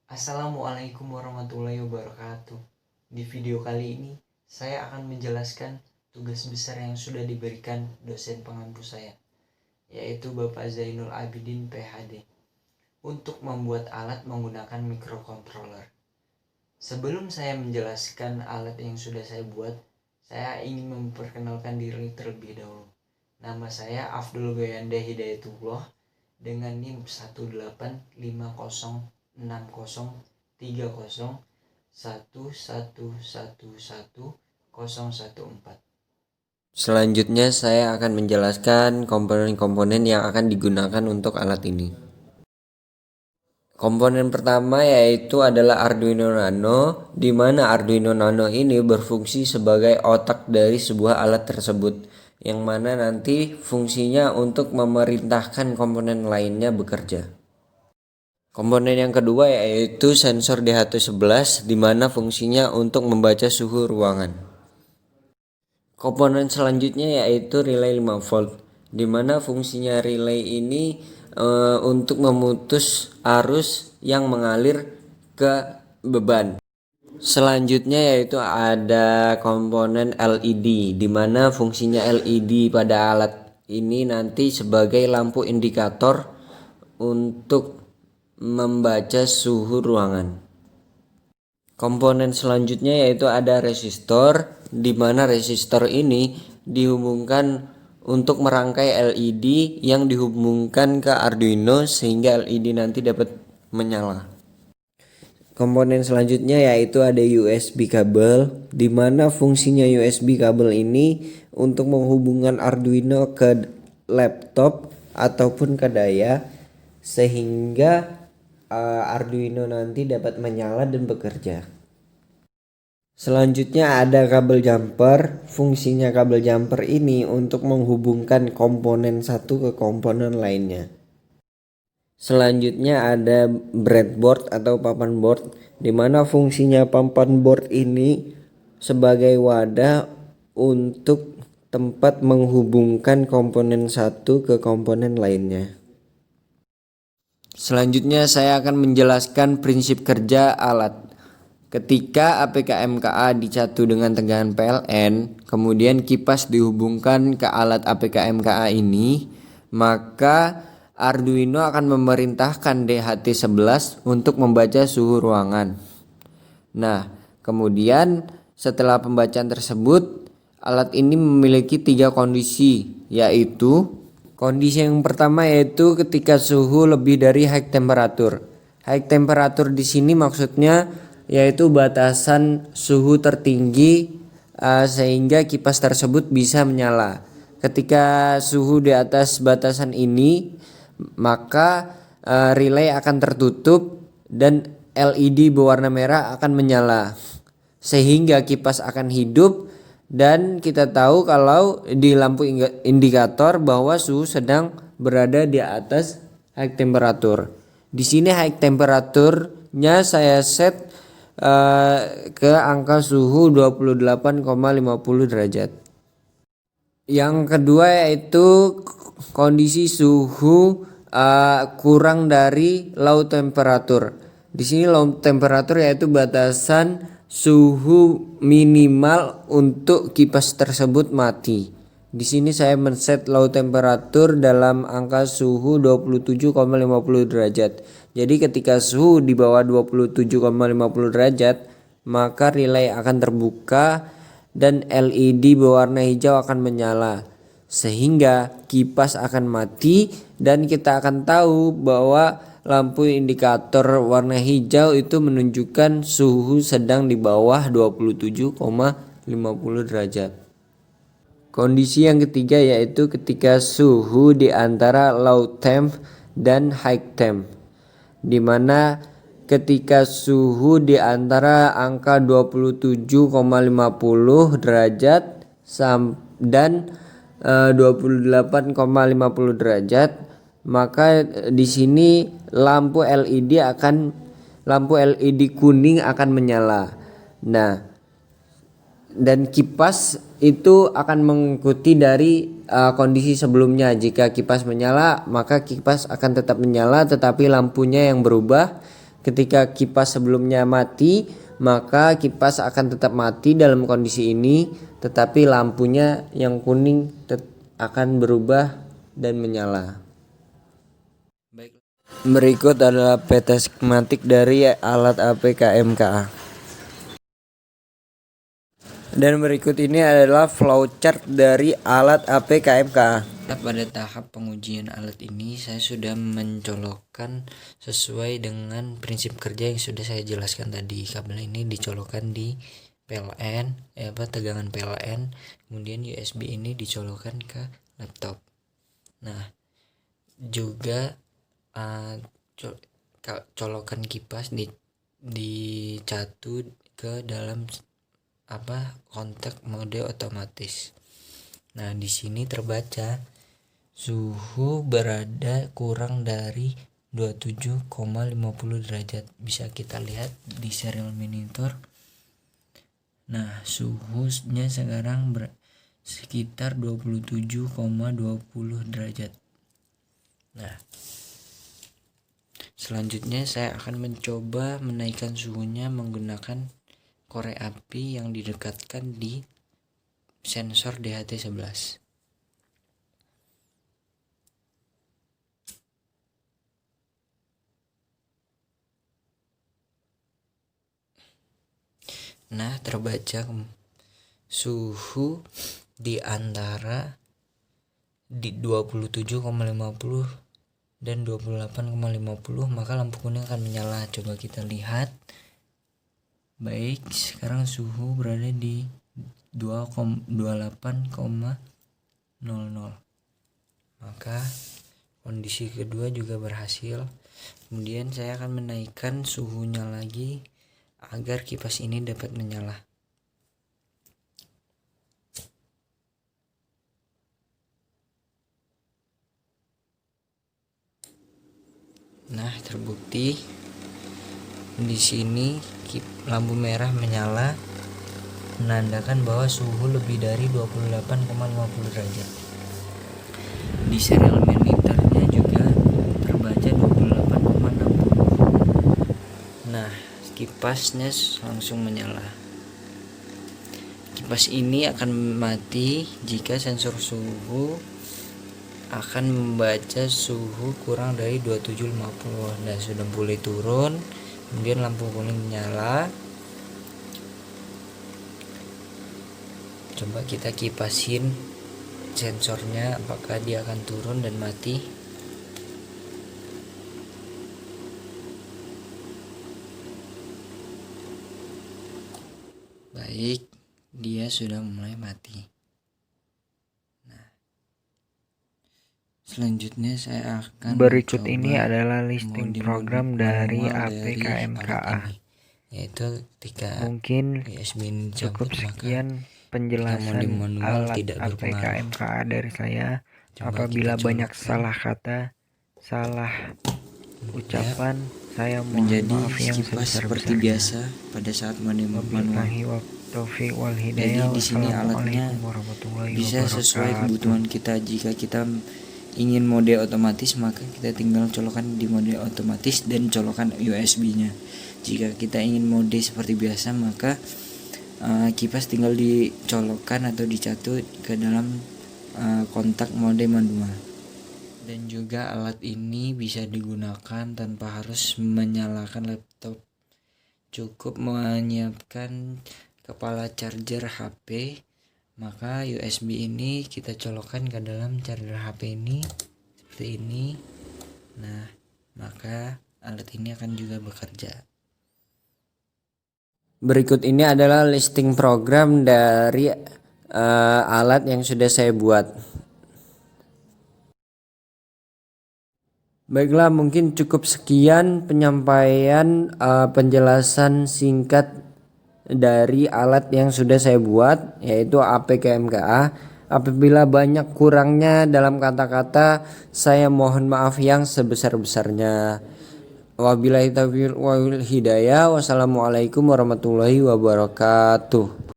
Assalamualaikum warahmatullahi wabarakatuh. Di video kali ini, saya akan menjelaskan tugas besar yang sudah diberikan dosen pengampu saya, yaitu Bapak Zainul Abidin PhD, untuk membuat alat menggunakan microcontroller. Sebelum saya menjelaskan alat yang sudah saya buat, saya ingin memperkenalkan diri terlebih dahulu. Nama saya Afdul Goyanda Hidayatullah dengan NIM 18503601011111014. Selanjutnya saya akan menjelaskan komponen-komponen yang akan digunakan untuk alat ini. Komponen pertama yaitu adalah Arduino Nano, di mana Arduino Nano ini berfungsi sebagai otak dari sebuah alat tersebut, yang mana nanti fungsinya untuk memerintahkan komponen lainnya bekerja. Komponen yang kedua yaitu sensor DHT11, di mana fungsinya untuk membaca suhu ruangan. Komponen selanjutnya yaitu relay 5 volt, di mana fungsinya relay ini untuk memutus arus yang mengalir ke beban. Selanjutnya yaitu ada komponen LED, di mana fungsinya LED pada alat ini nanti sebagai lampu indikator untuk membaca suhu ruangan. Komponen selanjutnya yaitu ada resistor, di mana resistor ini dihubungkan untuk merangkai LED yang dihubungkan ke Arduino sehingga LED nanti dapat menyala. Komponen selanjutnya yaitu ada USB kabel, di mana fungsinya USB kabel ini untuk menghubungkan Arduino ke laptop ataupun ke daya sehingga Arduino nanti dapat menyala dan bekerja. Selanjutnya ada kabel jumper. Fungsinya kabel jumper ini untuk menghubungkan komponen satu ke komponen lainnya. Selanjutnya ada breadboard atau papan board, di mana fungsinya papan board ini sebagai wadah untuk tempat menghubungkan komponen satu ke komponen lainnya. Selanjutnya saya akan menjelaskan prinsip kerja alat. Ketika APK MKA dicatu dengan tegangan PLN, kemudian kipas dihubungkan ke alat APK MKA ini, maka Arduino akan memerintahkan DHT11 untuk membaca suhu ruangan. Nah, kemudian setelah pembacaan tersebut, alat ini memiliki 3 kondisi, yaitu kondisi yang pertama yaitu ketika suhu lebih dari high temperature. High temperature di sini maksudnya yaitu batasan suhu tertinggi sehingga kipas tersebut bisa menyala. Ketika suhu di atas batasan ini, maka relay akan tertutup dan LED berwarna merah akan menyala sehingga kipas akan hidup, dan kita tahu kalau di lampu indikator bahwa suhu sedang berada di atas high temperature. Di sini high temperature-nya saya set ke angka suhu 28,50 derajat. Yang kedua yaitu kondisi suhu kurang dari low temperature. Di sini low temperature yaitu batasan suhu minimal untuk kipas tersebut mati. Di sini saya men-set low temperature dalam angka suhu 27,50 derajat. Jadi ketika suhu di bawah 27,50 derajat, maka relay akan terbuka dan LED berwarna hijau akan menyala, sehingga kipas akan mati dan kita akan tahu bahwa lampu indikator warna hijau itu menunjukkan suhu sedang di bawah 27,50 derajat. Kondisi yang ketiga yaitu ketika suhu di antara low temp dan high temp, di mana ketika suhu di antara angka 27,50 derajat dan 28,50 derajat, maka di sini lampu LED kuning akan menyala. Nah, dan kipas itu akan mengikuti dari kondisi sebelumnya. Jika kipas menyala, maka kipas akan tetap menyala, tetapi lampunya yang berubah. ketika kipas sebelumnya mati, maka kipas akan tetap mati dalam kondisi ini, tetapi lampunya yang kuning akan berubah dan menyala. Berikut adalah peta skematik dari alat APK-MKA. Dan berikut ini adalah flowchart dari alat APK-MKA. Pada tahap pengujian alat ini saya sudah mencolokkan sesuai dengan prinsip kerja yang sudah saya jelaskan tadi. Kabel ini dicolokkan di PLN, tegangan PLN, kemudian USB ini dicolokkan ke laptop. Nah, juga colokan kipas dicatu ke dalam kontak mode otomatis. Nah, di sini terbaca suhu berada kurang dari 27,50 derajat. Bisa kita lihat di serial monitor. Nah, suhunya sekarang sekitar 27,20 derajat. Nah, selanjutnya saya akan mencoba menaikkan suhunya menggunakan korek api yang didekatkan di sensor DHT11. Nah, terbaca suhu di antara 27,50 dan 28,50, maka lampu kuning akan menyala. Coba kita lihat. Baik, sekarang suhu berada di 28,00. Maka kondisi kedua juga berhasil. Kemudian saya akan menaikkan suhunya lagi agar kipas ini dapat menyala. Nah, terbukti di sini lampu merah menyala, menandakan bahwa suhu lebih dari 28,50 derajat. Di serial monitornya juga terbaca 28,60. Nah, kipasnya langsung menyala. Kipas ini akan mati jika sensor suhu akan membaca suhu kurang dari 2750. Nah, sudah mulai turun, kemudian lampu kuning nyala. Coba kita kipasin sensornya, apakah dia akan turun dan mati. Baik, dia sudah mulai mati. Selanjutnya saya akan Berikut ini adalah listing program dari APK-MKA. Yaitu ketika Mungkin USB ini cukup dicabut, sekian penjelasan alat APK-MKA dari saya. Apabila banyak salah kata, salah ucapan, saya mohon maaf yang seperti biasa pada saat manual. Jadi di sini alatnya bisa sesuai kebutuhan kita. Jika kita ingin mode otomatis, maka kita tinggal colokkan di mode otomatis dan colokkan USB-nya. Jika kita ingin mode seperti biasa, maka kipas tinggal dicolokkan atau dicatu ke dalam kontak mode manual. Dan juga alat ini bisa digunakan tanpa harus menyalakan laptop. Cukup menyiapkan kepala charger HP, maka USB ini kita colokkan ke dalam charger HP ini seperti ini. Nah, maka alat ini akan juga bekerja. Berikut ini adalah listing program dari alat yang sudah saya buat. Baiklah, mungkin cukup sekian penyampaian penjelasan singkat dari alat yang sudah saya buat, yaitu APK-MKA. Apabila banyak kurangnya dalam kata-kata, saya mohon maaf yang sebesar-besarnya. Wabillahi taufiq wal hidayah. Wassalamualaikum warahmatullahi wabarakatuh.